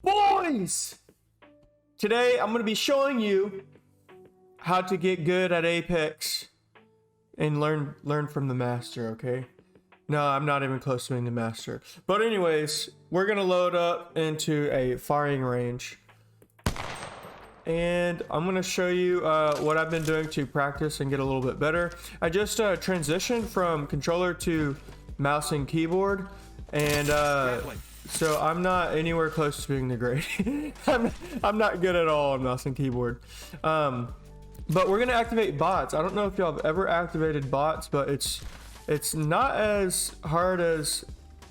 Boys! Today I'm going to be showing you how to get good at Apex and learn from the master, okay? No, I'm not even close to being the master. But anyways, we're going to load up into a firing range. And I'm going to show you what I've been doing to practice and get a little bit better. I just transitioned from controller to mouse and keyboard. And so I'm not anywhere close to being the great. I'm not good at all on mouse and keyboard. But we're gonna activate bots. I don't know if y'all have ever activated bots, but it's not as hard as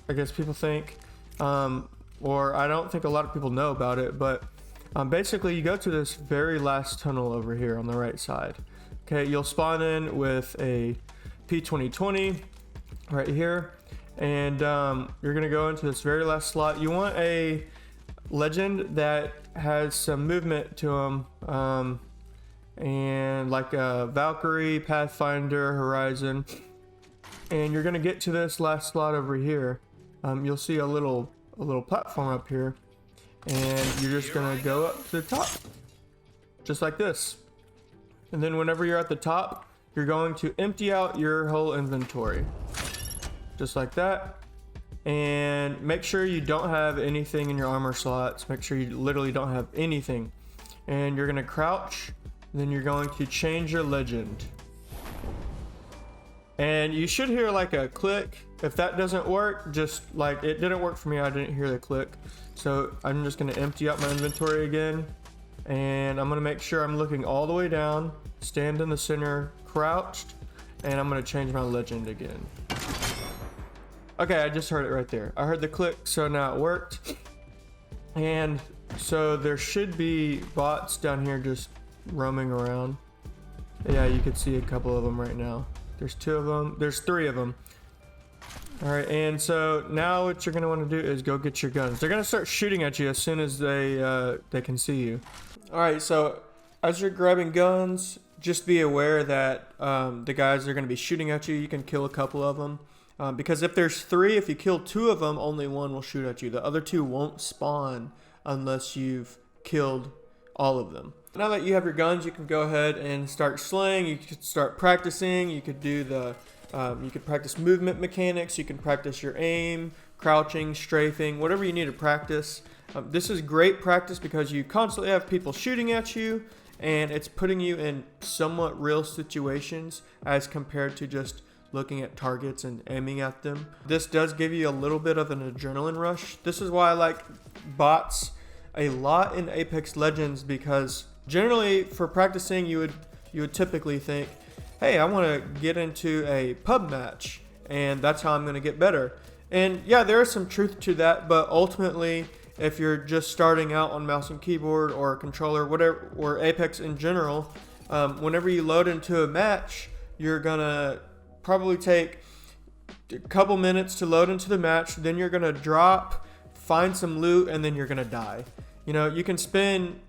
I guess people think, or I don't think a lot of people know about it. But basically, you go to this very last tunnel over here on the right side. Okay, you'll spawn in with a P2020 right here. And you're gonna go into this very last slot. You want a legend that has some movement to them, and like a Valkyrie, Pathfinder, Horizon. And you're gonna get to this last slot over here. You'll see a little platform up here, and you're just gonna go up to the top, just like this. And then whenever you're at the top, you're going to empty out your whole inventory. Just like that. And make sure you don't have anything in your armor slots. Make sure you literally don't have anything. And you're gonna crouch, then you're going to change your legend. And you should hear like a click. If that doesn't work, just like it didn't work for me, I didn't hear the click. So I'm just gonna empty out my inventory again. And I'm gonna make sure I'm looking all the way down, stand in the center, crouched, and I'm gonna change my legend again. Okay, I just heard it right there. I heard the click, so now it worked. And so there should be bots down here just roaming around. Yeah, you could see a couple of them right now. There's 2 of them. There's 3 of them. All right, and so now what you're gonna want to do is go get your guns. They're gonna start shooting at you as soon as they can see you. All right, so as you're grabbing guns, just be aware that the guys are gonna be shooting at you. You can kill a couple of them. Because if there's 3, if you kill 2 of them, only 1 will shoot at you. The other 2 won't spawn unless you've killed all of them. Now that you have your guns, you can go ahead and start slaying. You could start practicing. You could do you could practice movement mechanics. You can practice your aim, crouching, strafing, whatever you need to practice. This is great practice because you constantly have people shooting at you, and it's putting you in somewhat real situations as compared to just looking at targets and aiming at them. This does give you a little bit of an adrenaline rush. This is why I like bots a lot in Apex Legends, because generally for practicing you would typically think, hey, I want to get into a pub match and that's how I'm going to get better. And yeah, there is some truth to that, but ultimately if you're just starting out on mouse and keyboard or controller, whatever, or Apex in general, whenever you load into a match, you're gonna probably take a couple minutes to load into the match, then you're gonna drop, find some loot, and then you're gonna die. You know, you can spend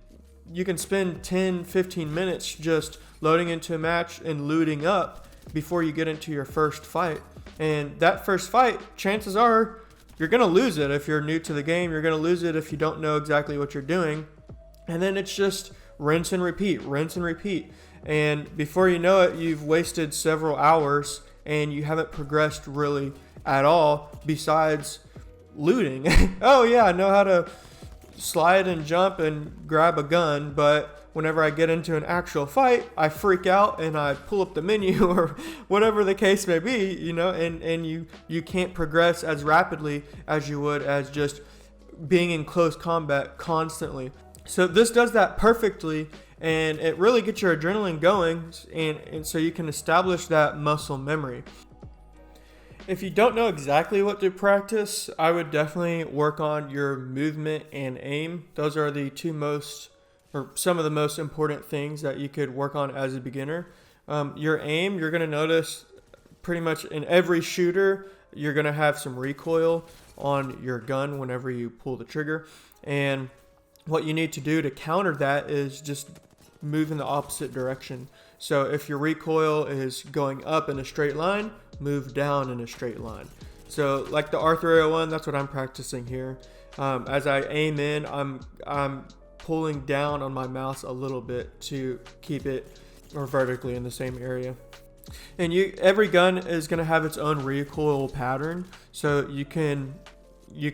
10-15 minutes just loading into a match and looting up before you get into your first fight. And that first fight, chances are you're gonna lose it. If you're new to the game, you're gonna lose it if you don't know exactly what you're doing. And then it's just rinse and repeat, rinse and repeat. And before you know it, you've wasted several hours and you haven't progressed really at all besides looting. Oh yeah, I know how to slide and jump and grab a gun, but whenever I get into an actual fight, I freak out and I pull up the menu or whatever the case may be, you know, and you can't progress as rapidly as you would as just being in close combat constantly. So this does that perfectly, and it really gets your adrenaline going, and so you can establish that muscle memory. If you don't know exactly what to practice, I would definitely work on your movement and aim. Those are the some of the most important things that you could work on as a beginner. Your aim, you're going to notice pretty much in every shooter, you're going to have some recoil on your gun whenever you pull the trigger. And what you need to do to counter that is just move in the opposite direction. So if your recoil is going up in a straight line, move down in a straight line. So like the R301, that's what I'm practicing here. As I aim in, I'm pulling down on my mouse a little bit to keep it or vertically in the same area. And every gun is going to have its own recoil pattern, so you can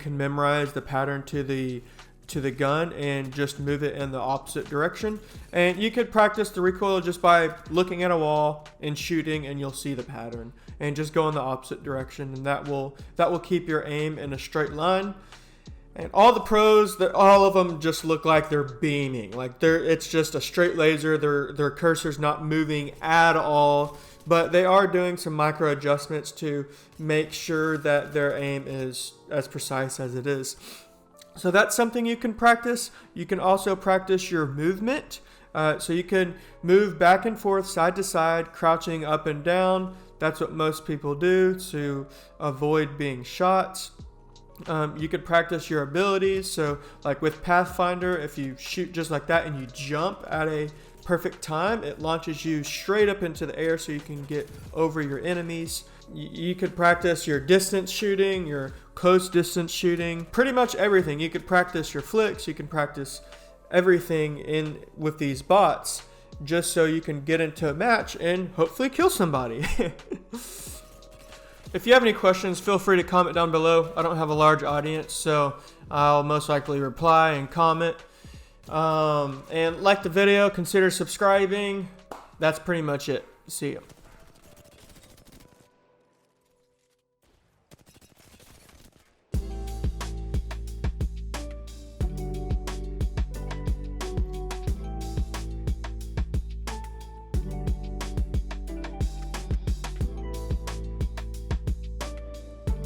memorize the pattern to the gun and just move it in the opposite direction. And you could practice the recoil just by looking at a wall and shooting, and you'll see the pattern, and just go in the opposite direction, and that will keep your aim in a straight line. And all the pros, all of them just look like they're beaming, like it's just a straight laser. Their cursor's not moving at all, but they are doing some micro adjustments to make sure that their aim is as precise as it is. So that's something you can practice. You can also practice your movement. So you can move back and forth, side to side, crouching up and down. That's what most people do to avoid being shot. You could practice your abilities. So like with Pathfinder, if you shoot just like that and you jump at a perfect time, it launches you straight up into the air so you can get over your enemies. You could practice your distance shooting, your close distance shooting, pretty much everything. You could practice your flicks. You can practice everything with these bots, just so you can get into a match and hopefully kill somebody. If you have any questions, feel free to comment down below. I don't have a large audience, so I'll most likely reply and comment. And like the video, consider subscribing. That's pretty much it. See ya.